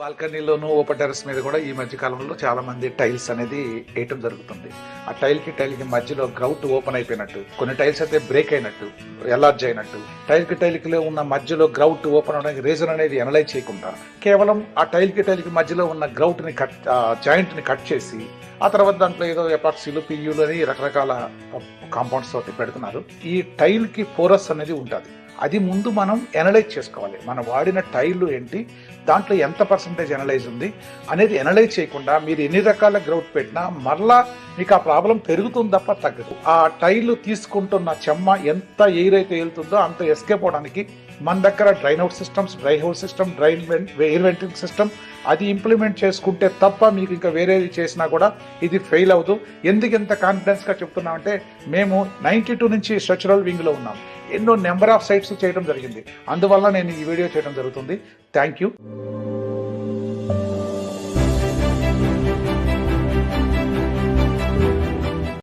బాల్కనీలోను open terrace మీద కూడా ఈ మధ్య కాలంలో చాలా మంది టైల్స్ అనేది వేయటం జరుగుతుంది. ఆ టైల్ కి మధ్యలో గ్రౌట్ ఓపెన్ అయిపోయినట్టు, కొన్ని టైల్స్ అయితే బ్రేక్ అయినట్టు, ఎలార్జ్ అయినట్టు, టైల్ కి ఉన్న మధ్యలో గ్రౌట్ ఓపెన్ అవడానికి రీజన్ అనేది అనలైజ్ చేయకుండా కేవలం ఆ టైల్ కి మధ్యలో ఉన్న గ్రౌట్ ని జాయింట్ ని కట్ చేసి ఆ తర్వాత దాంట్లో ఏదో ఎపాక్సీలు పియూలు అని రకరకాల కాంపౌండ్స్ తోటి పెడుతున్నారు. ఈ టైల్ కి పోరస్ అనేది ఉంటుంది. అది ముందు మనం ఎనలైజ్ చేసుకోవాలి. మనం వాడిన టైల్ ఏంటి, దాంట్లో ఎంత పర్సంటేజ్ ఎనలైజ్ ఉంది అనేది ఎనలైజ్ చేయకుండా మీరు ఎన్ని రకాల గ్రౌట్ పెట్టినా మరలా మీకు ఆ ప్రాబ్లం పెరుగుతుంది తప్ప తగ్గదు. ఆ టైల్ తీసుకుంటున్న చెమ్మ ఎంత ఎయిర్ అయితే వెళ్తుందో అంత ఎస్కేప్ అవడానికి మన దగ్గర drain out systems, dry whole system, air venting system అది ఇంప్లిమెంట్ చేసుకుంటే తప్ప మీకు ఇంకా వేరేది చేసినా కూడా ఇది ఫెయిల్ అవుతూ. ఎందుకు ఎంత కాన్ఫిడెన్స్ గా చెప్తున్నామంటే మేము 92 నుంచి స్ట్రక్చరల్ వింగ్ లో ఉన్నాం. ఎన్నో నెంబర్ ఆఫ్ సైట్స్ చేయడం జరిగింది. అందువల్ల నేను ఈ వీడియో చేయడం జరుగుతుంది. Thank you.